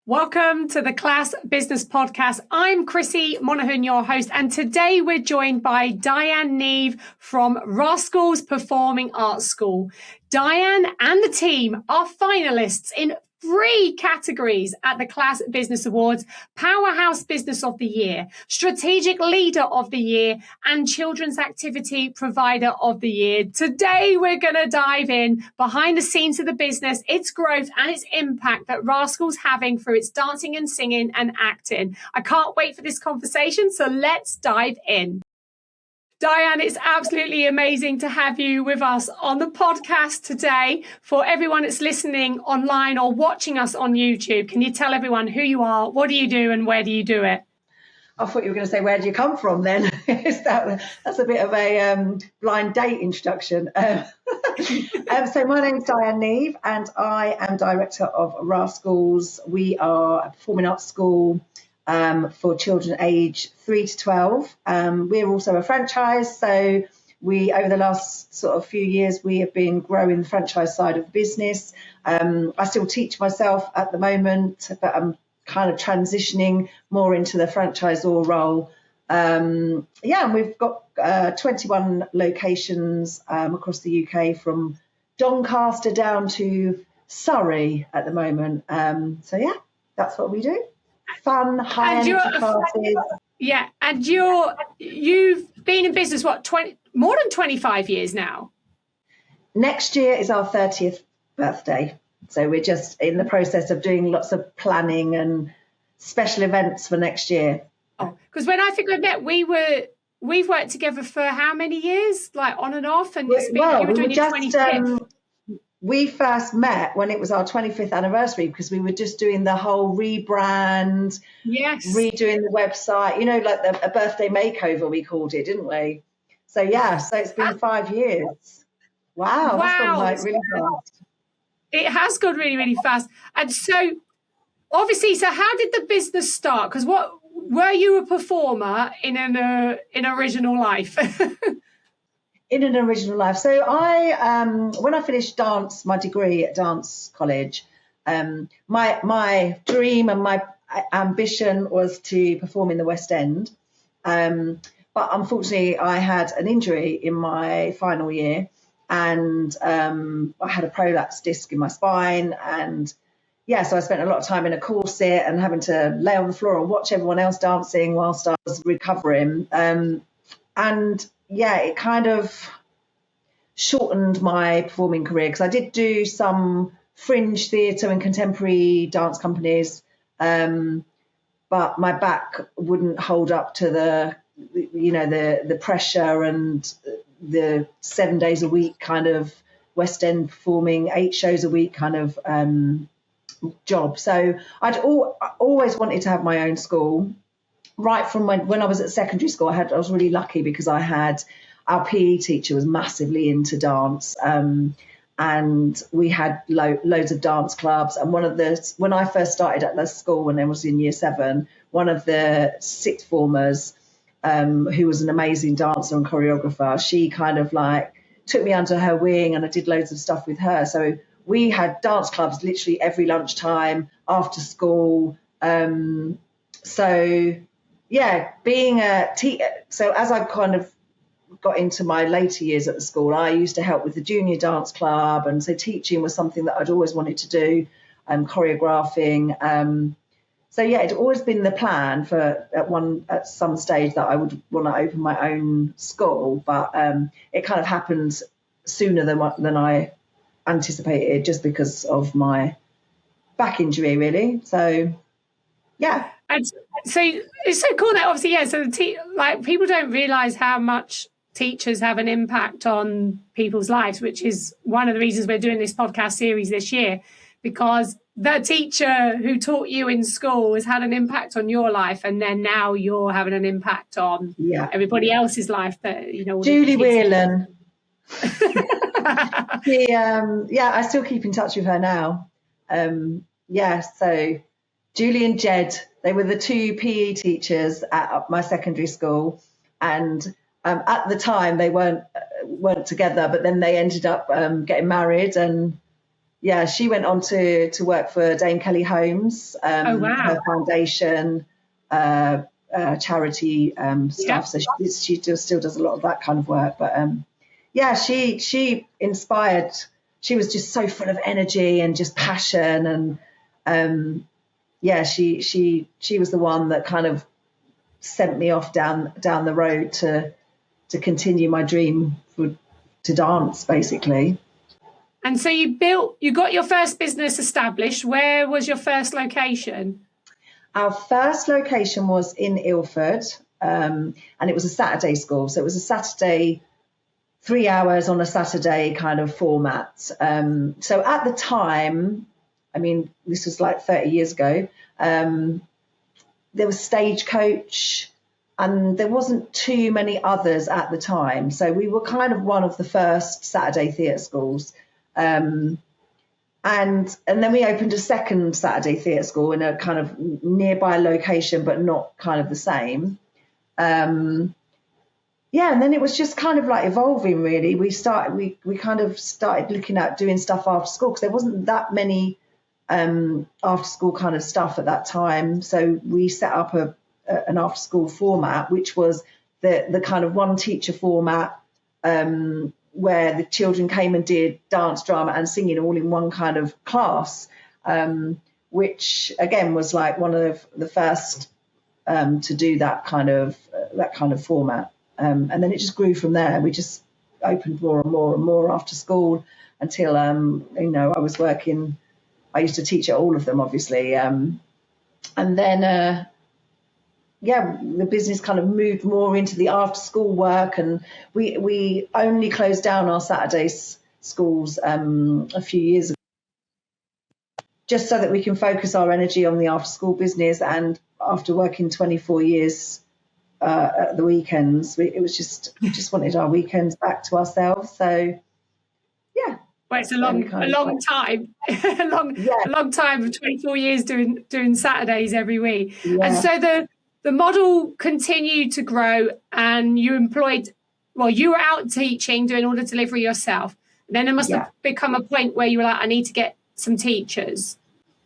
Welcome to the Class Business Podcast. I'm Krissy Monaghan, your host, and today we're joined by Diane Neve from Rascals Performing Arts School. Diane and the team are finalists in 3 categories at the Class Business Awards: Powerhouse Business of the Year, Strategic Leader of the Year, and Children's Activity Provider of the Year. Today, we're going to dive in behind the scenes of the business, its growth, and its impact that Rascals having for its dancing and singing and acting. I can't wait for this conversation, so let's dive in. Diane, it's absolutely amazing to have you with us on the podcast today. For everyone that's listening online or watching us on YouTube, can you tell everyone who you are, what do you do, and where do you do it? I thought you were going to say, where do you come from then? That's a bit of a blind date introduction. So my name's Diane Neve and I am director of Rascals. We are a performing arts school for children aged 3 to 12. We're also a franchise, so we, over the last sort of few years, we have been growing the franchise side of the business. I still teach myself at the moment, but I'm kind of transitioning more into the franchisor role. And we've got 21 locations across the UK, from Doncaster down to Surrey at the moment. That's what we do. Fun, high energy classes. Yeah, and you've been in business more than 25 years now. Next year is our 30th birthday, so we're just in the process of doing lots of planning and special events for next year. Oh, because when I think we met, we've worked together for how many years, like on and off, and you were doing your 25th. We first met when it was our 25th anniversary, because we were just doing the whole rebrand, redoing the website, like a birthday makeover, we called it, didn't we? So it's been 5 years. Wow. That's gone like really fast. It has gone really, really fast. And so obviously, how did the business start? Because were you a performer in an original life? In an original life. So I, when I finished my degree at dance college, my dream and my ambition was to perform in the West End. But unfortunately, I had an injury in my final year, and I had a prolapsed disc in my spine. And so I spent a lot of time in a corset and having to lay on the floor and watch everyone else dancing whilst I was recovering. It kind of shortened my performing career, because I did do some fringe theatre and contemporary dance companies, but my back wouldn't hold up to the pressure and the 7 days a week kind of West End performing, 8 shows a week kind of job. So I'd always wanted to have my own school. Right from when I was at secondary school, I was really lucky because our PE teacher was massively into dance, and we had loads of dance clubs. And when I first started at the school, when I was in year 7, one of the sixth formers, who was an amazing dancer and choreographer, she kind of like took me under her wing, and I did loads of stuff with her. So we had dance clubs literally every lunchtime, after school. Being a teacher, so as I kind of got into my later years at the school, I used to help with the junior dance club, and so teaching was something that I'd always wanted to do, choreographing. It'd always been the plan at some stage that I would want to open my own school, but it kind of happened sooner than I anticipated, just because of my back injury, really. And so it's so cool that obviously, so people don't realise how much teachers have an impact on people's lives, which is one of the reasons we're doing this podcast series this year, because the teacher who taught you in school has had an impact on your life, and then now you're having an impact on everybody else's life. Julie Whelan. I still keep in touch with her now. So Julie and Jed, they were the 2 PE teachers at my secondary school, and at the time they weren't together, but then they ended up getting married, and Yeah, she went on to work for Dame Kelly Holmes, Oh, wow. her foundation, charity stuff. So she still does a lot of that kind of work. But yeah, she inspired. She was just so full of energy and just passion, and yeah, she was the one that kind of sent me off down the road to continue my dream to dance, basically. And so you got your first business established. Where was your first location? Our first location was in Ilford, and it was a Saturday school. So it was a Saturday, 3 hours on a Saturday kind of format. So at the time, I mean, this was like 30 years ago, there was Stagecoach, and there wasn't too many others at the time. So we were kind of one of the first Saturday theatre schools. And then we opened a second Saturday theatre school in a kind of nearby location, but not kind of the same. Yeah, and then it was just kind of like evolving, really. We kind of started looking at doing stuff after school, because there wasn't that many after school kind of stuff at that time. So we set up an after school format, which was the kind of one teacher format, where the children came and did dance, drama and singing all in one kind of class, which again was like one of the first to do that kind of format. And then it just grew from there. We just opened more and more and more after school until, I was working. I used to teach at all of them, obviously. And then, the business kind of moved more into the after school work, and we only closed down our Saturday schools a few years ago, just so that we can focus our energy on the after school business. And after working 24 years at the weekends, we just wanted our weekends back to ourselves. So yeah. Well, it's a long time, a long time of 24 years doing Saturdays every week. Yeah. And so the model continued to grow, and you were out teaching, doing all the delivery yourself. And then there must have become a point where you were like, I need to get some teachers.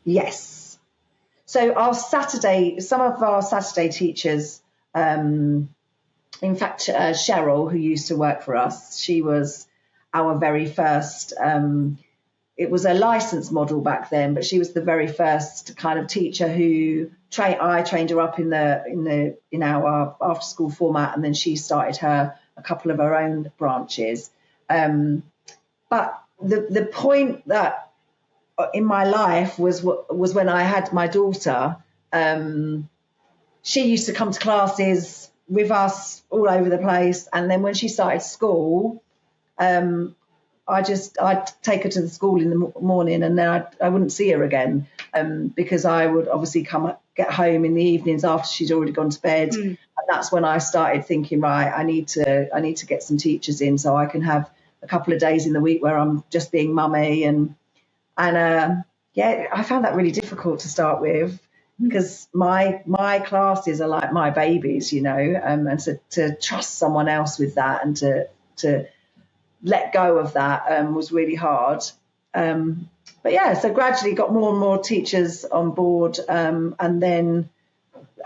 Yes. So some of our Saturday teachers, in fact, Cheryl, who used to work for us, she was our very first, it was a license model back then, but she was the very first kind of teacher who I trained her up in our after school format, and then she started a couple of her own branches. But the point that in my life was when I had my daughter. She used to come to classes with us all over the place, and then when she started school, I'd take her to the school in the morning, and then I wouldn't see her again, because I would obviously get home in the evenings after she'd already gone to bed. And that's when I started thinking, right, I need to get some teachers in so I can have a couple of days in the week where I'm just being mummy. And I found that really difficult to start with, because my classes are like my babies, and to trust someone else with that and to let go of that was really hard. But yeah, so gradually got more and more teachers on board, and then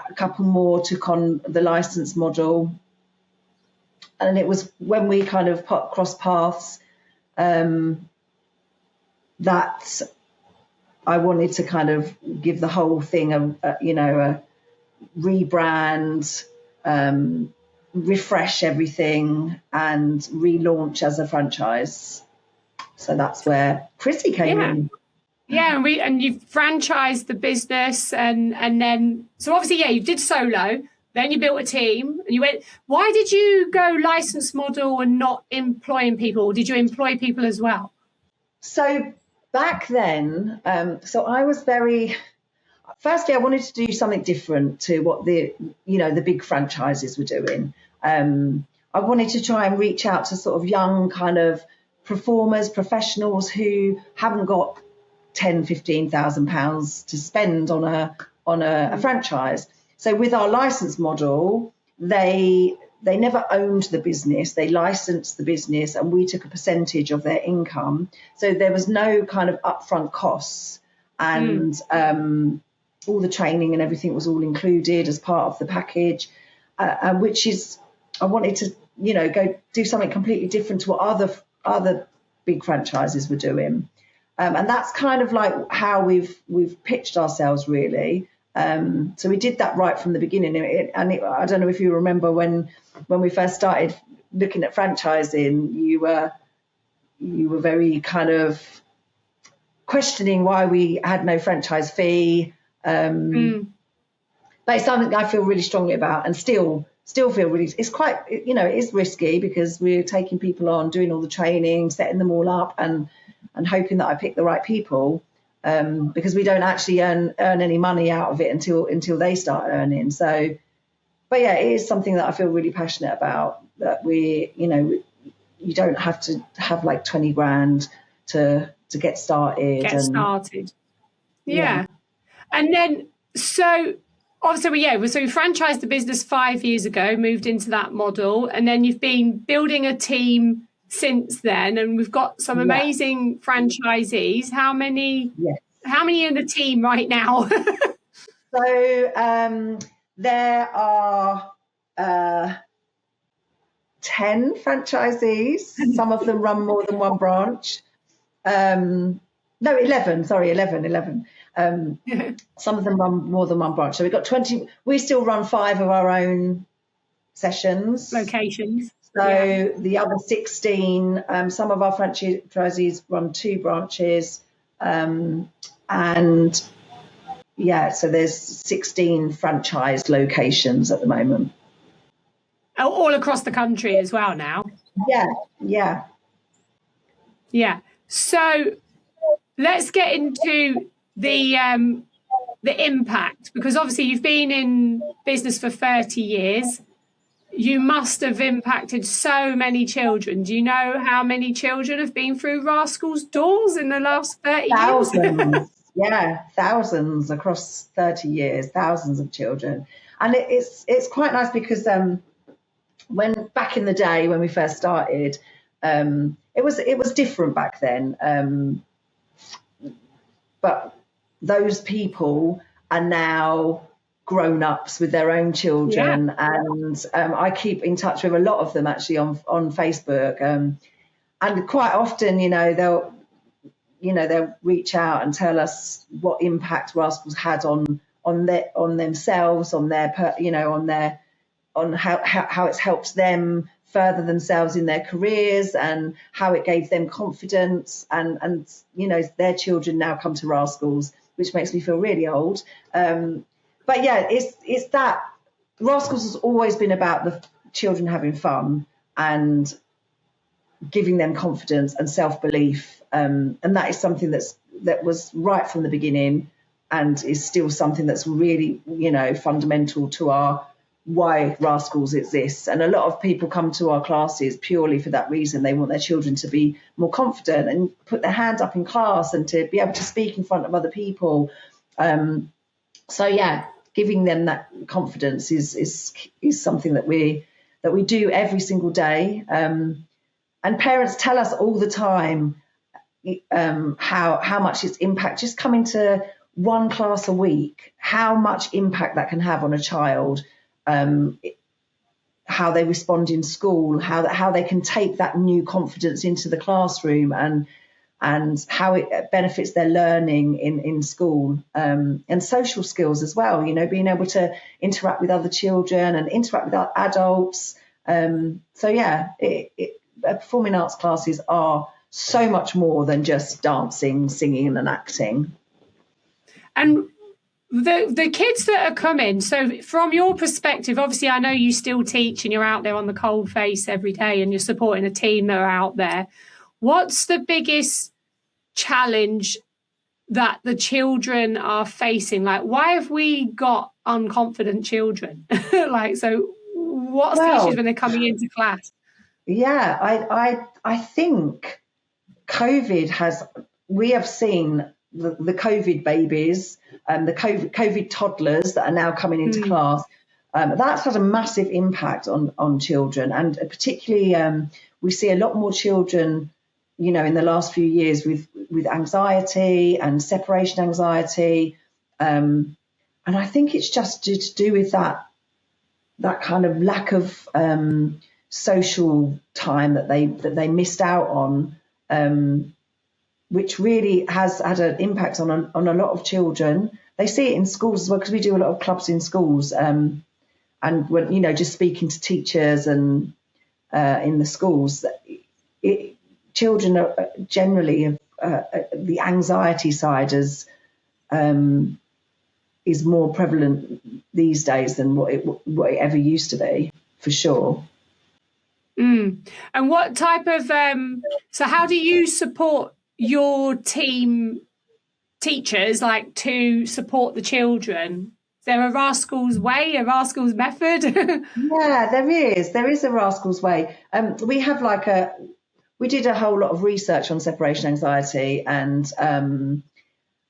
a couple more took on the license model. And it was when we kind of crossed paths that I wanted to kind of give the whole thing a rebrand, refresh everything, and relaunch as a franchise. So that's where Krissy came in. Yeah, and you franchised the business, and then so obviously you did solo. Then you built a team, and you went. Why did you go license model and not employing people? Or did you employ people as well? So back then, I was firstly, I wanted to do something different to what the big franchises were doing. I wanted to try and reach out to sort of young kind of performers, professionals who haven't got £10,000-15,000 to spend on a franchise. So with our license model, they they never owned the business. They licensed the business and we took a percentage of their income. So there was no kind of upfront costs, and all the training and everything was all included as part of the package, which is, I wanted to, go do something completely different to what other big franchises were doing. And that's kind of like how we've pitched ourselves, really. So we did that right from the beginning. I don't know if you remember when we first started looking at franchising, you were very kind of questioning why we had no franchise fee. But it's something I feel really strongly about, and still feel really, it's quite, it is risky because we're taking people on, doing all the training, setting them all up, and hoping that I pick the right people, because we don't actually earn any money out of it until they start earning. So, but yeah, it is something that I feel really passionate about, that you don't have to have like 20 grand to get started. Yeah. And then, so obviously, so we franchised the business 5 years ago, moved into that model, and then you've been building a team since then, and we've got some amazing franchisees. How many in the team right now? So there are 10 franchisees. Some of them run more than one branch. No, 11. Sorry, 11. Some of them run more than one branch. So we've got 20. We still run 5 of our own sessions. Locations. So the other 16, some of our franchisees run 2 branches. So there's 16 franchise locations at the moment. All across the country as well now. Yeah. So let's get into the impact, because obviously you've been in business for 30 years. You must have impacted so many children. Do you know how many children have been through Rascals' doors in the last 30 years? Thousands. Yeah, thousands across 30 years, thousands of children. And it's quite nice because when back in the day when we first started, it was different back then. But those people are now grown-ups with their own children, and I keep in touch with a lot of them actually on Facebook, and quite often they'll reach out and tell us what impact Rascals had on themselves, on how it's helped them further themselves in their careers, and how it gave them confidence, and their children now come to Rascals, which makes me feel really old. But yeah, it's that Rascals has always been about the children having fun and giving them confidence and self-belief, and that is something that was right from the beginning, and is still something that's really fundamental to our why Rascals exists. And a lot of people come to our classes purely for that reason. They want their children to be more confident and put their hand up in class and to be able to speak in front of other people. So yeah, giving them that confidence is something that we do every single day. And parents tell us all the time how much it's impact, just coming to one class a week, how much impact that can have on a child. How they respond in school, how they can take that new confidence into the classroom, and how it benefits their learning in school, and social skills as well, being able to interact with other children and interact with adults. So yeah, performing arts classes are so much more than just dancing, singing and acting. And the kids that are coming, so from your perspective, obviously I know you still teach and you're out there on the cold face every day and you're supporting a team that are out there. What's the biggest challenge that the children are facing? Like, why have we got unconfident children? So what's the issues when they're coming into class? Yeah, I think we have seen the COVID babies and the COVID toddlers that are now coming into class That's had a massive impact on children, and particularly we see a lot more children, in the last few years with anxiety and separation anxiety, and I think it's just to do with that kind of lack of social time that they missed out on, which really has had an impact on a lot of children. They see it in schools as well, because we do a lot of clubs in schools, and when just speaking to teachers and in the schools, children are generally the anxiety side is more prevalent these days than what it ever used to be, for sure. And what type of so how do you support your team teachers, like, to support the children? Is there a Rascals way, a Rascals method? Yeah, there is a Rascals way. We did a whole lot of research on separation anxiety, and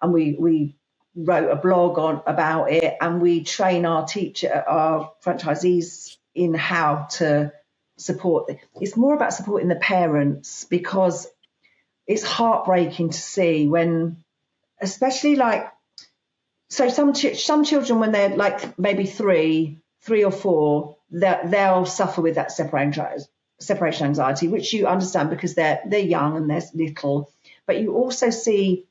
we wrote a blog about it, and we train our franchisees in how to support. It's more about supporting the parents, because it's heartbreaking to see when, especially some children, when they're like maybe three or four, they'll suffer with that separation anxiety, which you understand because they're young and they're little. But you also see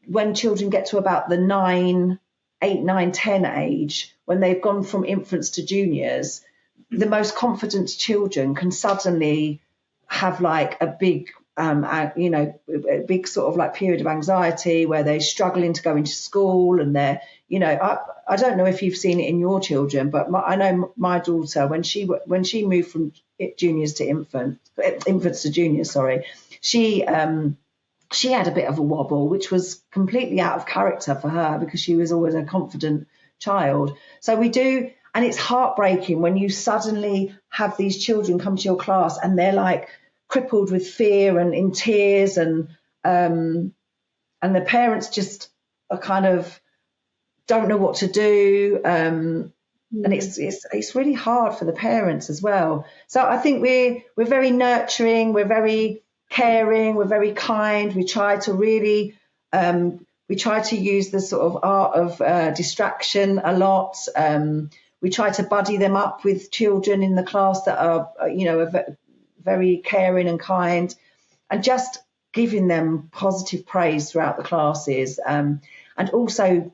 when children get to about the 8, 9, 10 age, when they've gone from infants to juniors, the most confident children can suddenly have like a big a big sort of like period of anxiety where they're struggling to go into school, and they're, I don't know if you've seen it in your children, but I know my daughter, when she moved from juniors to infants to juniors, sorry, she had a bit of a wobble, which was completely out of character for her, because she was always a confident child. So we do, and it's heartbreaking when you suddenly have these children come to your class and they're like crippled with fear and in tears, and the parents just are kind of don't know what to do, and it's really hard for the parents as well. So I think we're very nurturing, we're very caring, we're very kind. We try to really use the sort of art of distraction a lot. We try to buddy them up with children in the class that are very caring and kind, and just giving them positive praise throughout the classes, and also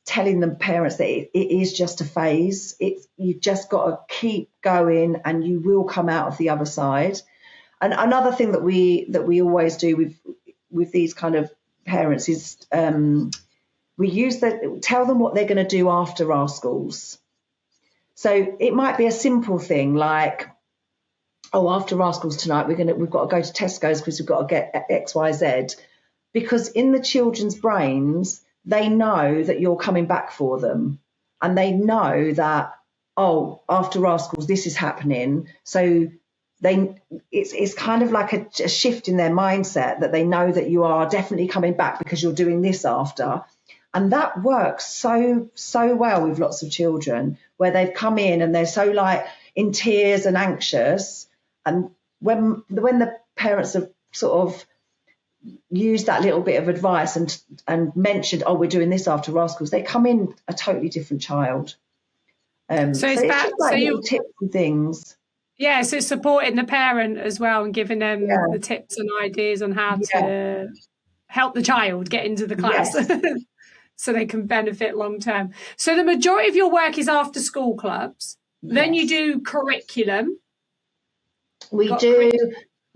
telling the parents that it is just a phase. You've just got to keep going, and you will come out of the other side. And another thing that we always do with these kind of parents is we tell them what they're going to do after Rascals. So it might be a simple thing like, after Rascals tonight, we've got to go to Tesco's because we've got to get X, Y, Z. Because in the children's brains, they know that you're coming back for them, and they know that, after Rascals, this is happening. So it's kind of like a shift in their mindset, that they know that you are definitely coming back because you're doing this after. And that works so well with lots of children, where they've come in and they're so like in tears and anxious. And when the parents have sort of used that little bit of advice and mentioned, we're doing this after Rascals, they come in a totally different child. So it's just like little tips and things. Yeah, so supporting the parent as well and giving them the tips and ideas on how to help the child get into the class. Yes. So they can benefit long term. So the majority of your work is after school clubs. Yes. Then you do curriculum. We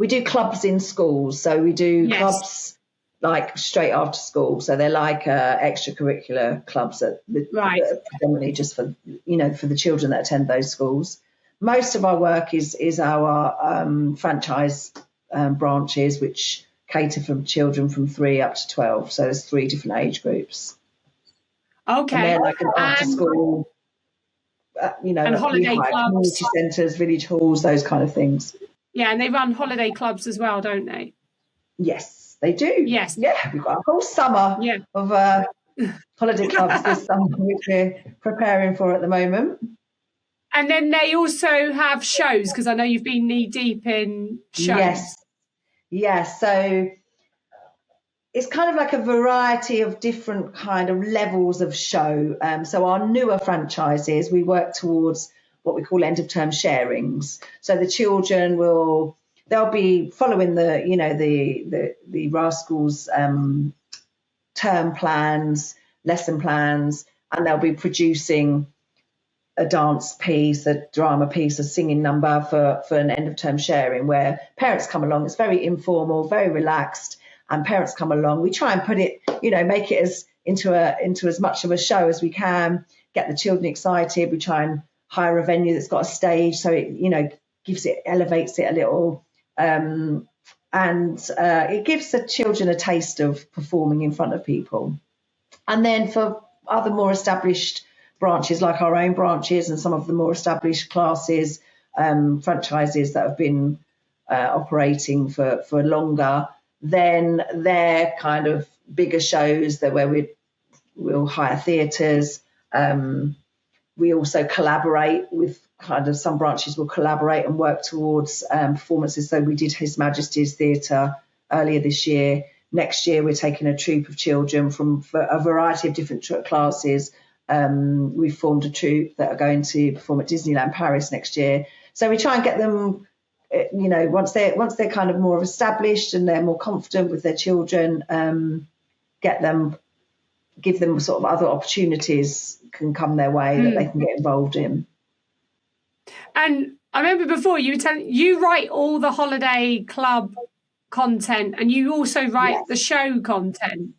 do clubs in schools. So we do clubs like straight after school. So they're like extracurricular clubs that are predominantly just for the children that attend those schools. Most of our work is our franchise branches, which cater for children from 3 up to 12. So there's 3 different age groups. Okay. And they're like an after school, and holiday clubs, community centres, village halls, those kind of things. Yeah, and they run holiday clubs as well, don't they? Yes, they do. Yes. Yeah, we've got a whole summer of holiday clubs this summer, which we're preparing for at the moment. And then they also have shows, because I know you've been knee deep in shows. Yes. So it's kind of like a variety of different kind of levels of show. So our newer franchises, we work towards what we call end of term sharings. So the children they'll be following the Rascals term plans, lesson plans, and they'll be producing a dance piece, a drama piece, a singing number for an end of term sharing where parents come along. It's very informal, very relaxed, and parents come along. We try and put it, make it into as much of a show as we can, get the children excited. We try and hire a venue that's got a stage, so it, elevates it a little. And it gives the children a taste of performing in front of people. And then for other more established branches, like our own branches and some of the more established classes, franchises that have been operating for longer, then they're kind of bigger shows where we'll hire theatres. We also collaborate with some branches will collaborate and work towards performances. So we did His Majesty's Theatre earlier this year. Next year, we're taking a troupe of children from a variety of different classes. We've formed a troupe that are going to perform at Disneyland Paris next year. So we try and get them, once they're kind of more established and they're more confident with their children, give them sort of other opportunities can come their way that they can get involved in. And I remember before you were telling, you write all the holiday club content and you also write the show content.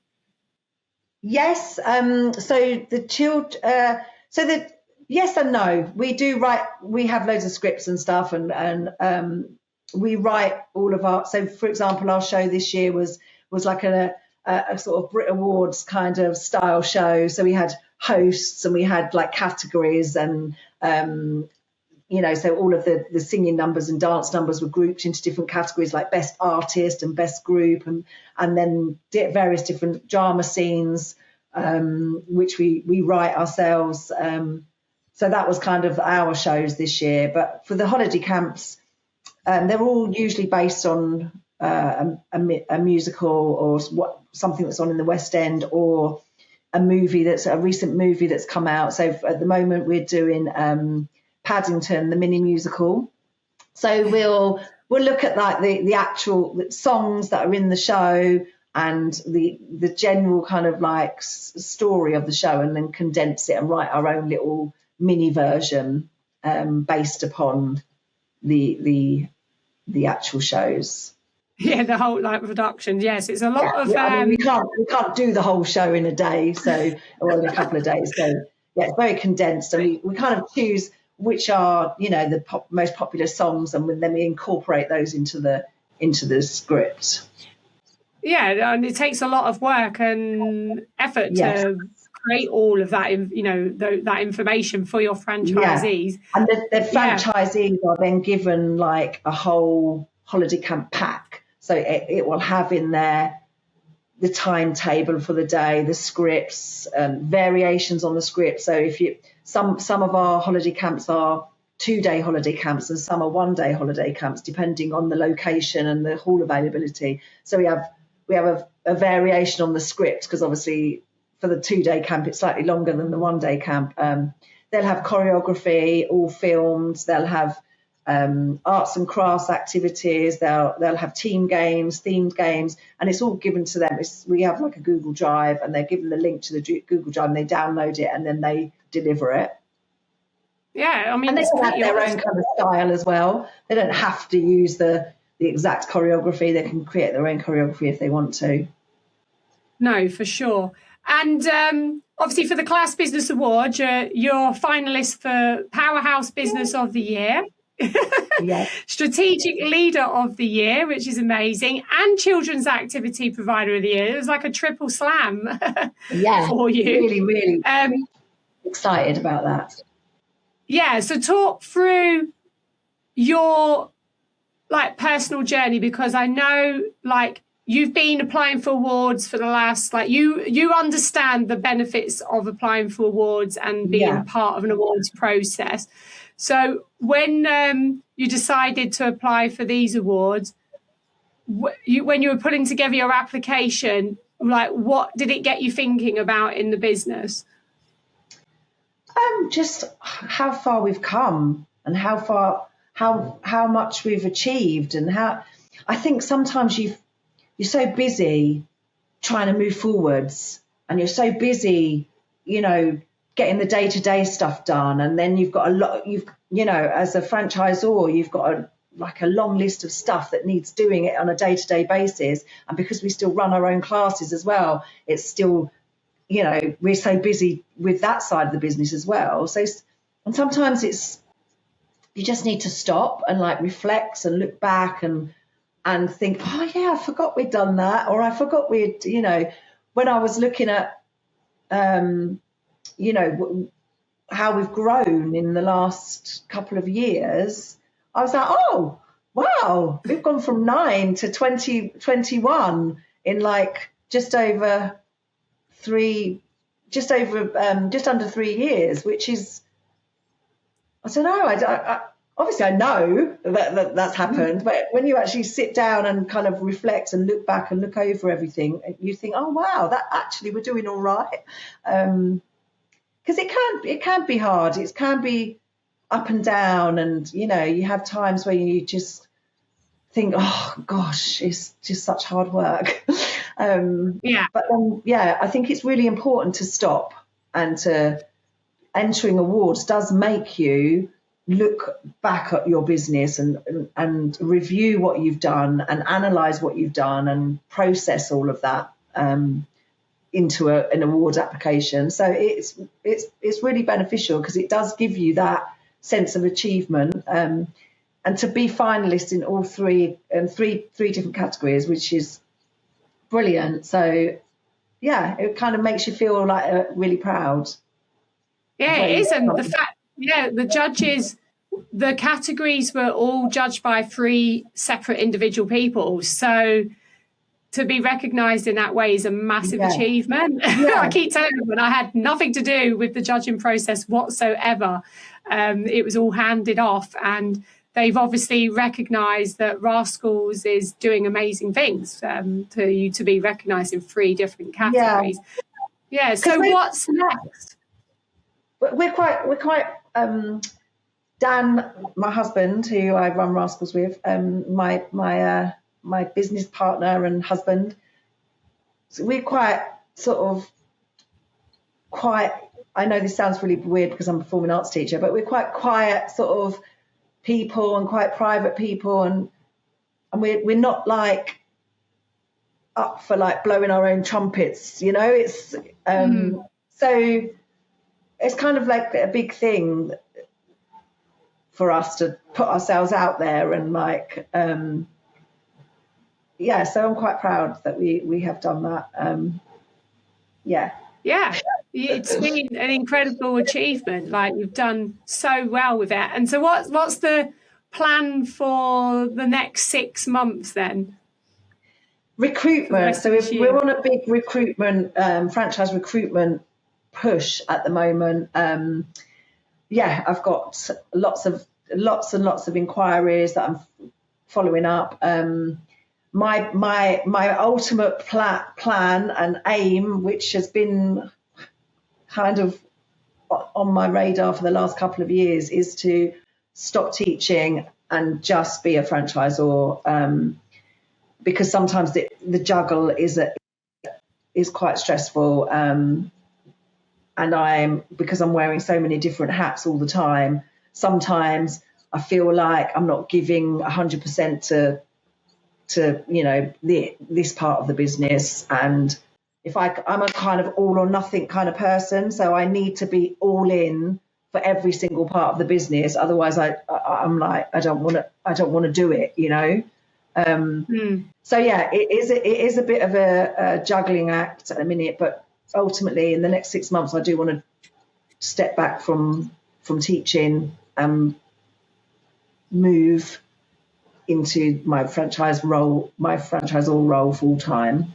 Yes. So the children, yes and no. We do write. We have loads of scripts and stuff, and we write all of our. So, for example, our show this year was like a sort of Brit Awards kind of style show. So we had hosts and we had like categories and. So all of the singing numbers and dance numbers were grouped into different categories like best artist and best group and then various different drama scenes, which we write ourselves. So that was kind of our shows this year. But for the holiday camps, they're all usually based on a musical or something that's on in the West End or a movie that's a recent movie that's come out. So at the moment we're doing Paddington, the mini musical. So we'll look at like the actual songs that are in the show and the general kind of like story of the show, and then condense it and write our own little mini version based upon the actual shows. Yeah, the whole like production. Yes, it's a lot of. We can't do the whole show in a day, or in a couple of days. So yeah, it's very condensed, and we kind of choose which are the most popular songs, and then we incorporate those into the script. Yeah, and it takes a lot of work and effort to create all of that, that information for your franchisees. Yeah. And the franchisees are then given like a whole holiday camp pack. So it will have in there the timetable for the day, the scripts, variations on the script. So if some of our holiday camps are 2-day holiday camps and some are 1-day holiday camps, depending on the location and the hall availability. So we have a variation on the script, because obviously for the 2-day camp it's slightly longer than the 1-day camp. They'll have choreography all filmed. They'll have arts and crafts activities. They'll have team games, themed games, and it's all given to them. We have like a Google Drive, and they're given the link to the Google Drive, and they download it, and then they deliver it. Yeah, I mean, and they can have their own kind of style as well. They don't have to use the exact choreography. They can create their own choreography if they want to. No, for sure. And obviously for the Class Business Award, you're finalist for Powerhouse Business of the Year. Yes. Strategic Leader of the Year, which is amazing, and Children's Activity Provider of the Year. It was like a triple slam for you. Really, really excited about that. Yeah, so talk through your like personal journey, because I know like you've been applying for awards for the last, like you understand the benefits of applying for awards and being part of an awards process. So when you decided to apply for these awards, when you were putting together your application, like, what did it get you thinking about in the business? Just how far we've come and how much we've achieved, and how I think sometimes you're so busy trying to move forwards, and you're so busy, getting the day-to-day stuff done, and then you've got a lot. As a franchisor, you've got a long list of stuff that needs doing it on a day-to-day basis, and because we still run our own classes as well, it's still, we're so busy with that side of the business as well. So, and sometimes you just need to stop and like reflect and look back and think, oh yeah, I forgot we'd done that, or I forgot we'd, when I was looking at, how we've grown in the last couple of years, I was like, oh wow, we've gone from 9 to 21 in like just under 3 years, which is, I don't know. Obviously I know that's happened, but when you actually sit down and kind of reflect and look back and look over everything, you think, oh wow, that actually we're doing all right. Because it can be hard. It can be up and down, and you have times where you just think, oh gosh, it's just such hard work. But then, I think it's really important to stop, and to entering awards does make you look back at your business and review what you've done and analyze what you've done and process all of that into an awards application. So it's really beneficial, because it does give you that sense of achievement, and to be finalist in all three different categories, which is brilliant. So it kind of makes you feel like really proud. Yeah, it is. And the fact, the judges, the categories were all judged by 3 separate individual people. So to be recognised in that way is a massive achievement. I keep telling them, I had nothing to do with the judging process whatsoever. It was all handed off, and they've obviously recognised that Rascals is doing amazing things to be recognised in 3 different categories. Yeah. So what's next? We're quite Dan, my husband, who I run Rascals with, my business partner and husband. So we're quite I know this sounds really weird because I'm a performing arts teacher, but we're quite quiet sort of people, and quite private people, and we're not like up for like blowing our own trumpets, it's so it's kind of like a big thing for us to put ourselves out there, and like so I'm quite proud that we have done that. It's been an incredible achievement. Like, you've done so well with it. And so what's the plan for the next 6 months then? Recruitment. So we're on a big recruitment, franchise recruitment push at the moment. I've got lots and lots of inquiries that I'm following up. My ultimate plan and aim, which has been kind of on my radar for the last couple of years, is to stop teaching and just be a franchisor, because sometimes the juggle is quite stressful, and because I'm wearing so many different hats all the time, sometimes I feel like I'm not giving 100% to this part of the business. And if I'm a kind of all or nothing kind of person, so I need to be all in for every single part of the business. Otherwise, I'm like, I don't want to do it, So it is a bit of a juggling act at the minute, but ultimately in the next 6 months, I do want to step back from teaching and move into my franchisor role full time.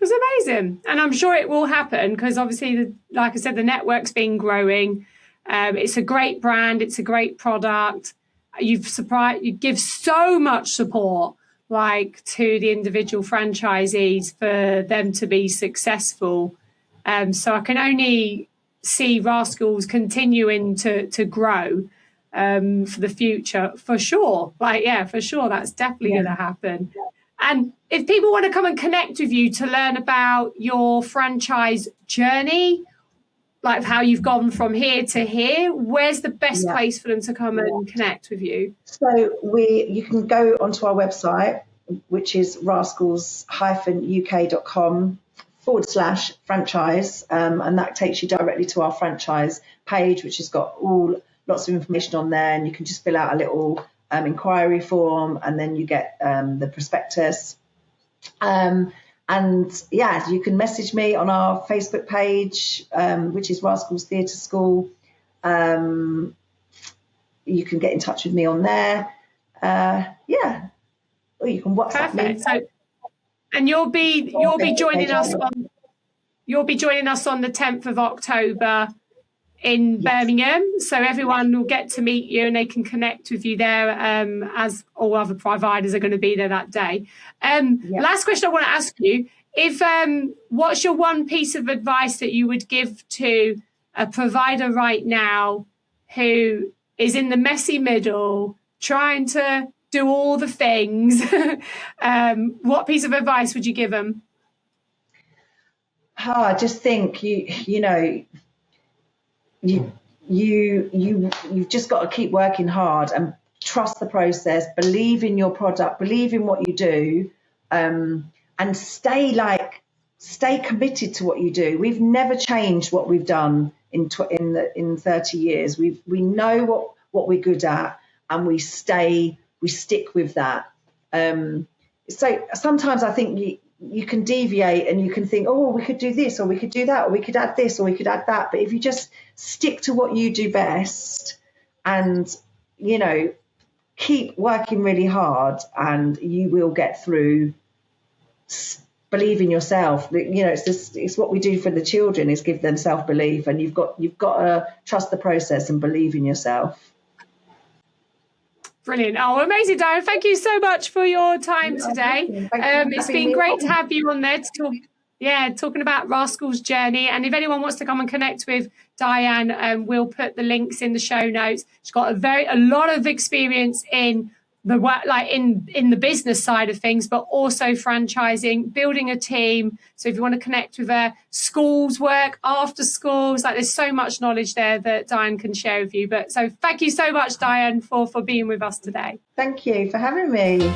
It's amazing, and I'm sure it will happen, because obviously, like I said, the network's been growing. It's a great brand. It's a great product. You give so much support, like, to the individual franchisees for them to be successful. So I can only see Rascals continuing to grow for the future, for sure. Like, yeah, for sure, that's definitely going to happen. And if people want to come and connect with you to learn about your franchise journey, like how you've gone from here to here, where's the best place for them to come and connect with you? So you can go onto our website, which is rascals-uk.com/franchise, and that takes you directly to our franchise page, which has got lots of information on there, and you can just fill out a little inquiry form, and then you get the prospectus. And yeah, you can message me on our Facebook page, which is Rascals Theatre School. You can get in touch with me on there. Or you can WhatsApp me. So, and you'll be joining us on the 10th of October in Birmingham. So everyone will get to meet you and they can connect with you there, as all other providers are going to be there that day. Last question I want to ask you, what's your one piece of advice that you would give to a provider right now who is in the messy middle, trying to do all the things? What piece of advice would you give them? I just think you've just got to keep working hard and trust the process, believe in your product, believe in what you do, and stay committed to what you do. We've never changed what we've done in 30 years. We know what we're good at, and we stick with that. So sometimes I think you can deviate and you can think, oh, we could do this, or we could do that, or we could add this, or we could add that. But if you just stick to what you do best and, keep working really hard, and you will get through. Believe in yourself. It's what we do for the children, is give them self-belief, and you've got to trust the process and believe in yourself. Brilliant. Oh, amazing, Diane. Thank you so much for your time today. It's been great to have you on there to talk, talking about Rascals' journey. And if anyone wants to come and connect with Diane, we'll put the links in the show notes. She's got a lot of experience in the work, like in the business side of things, but also franchising, building a team. So if you want to connect with her, schools work, after schools, there's so much knowledge there that Diane can share with you. So thank you so much, Diane, for being with us today. Thank you for having me.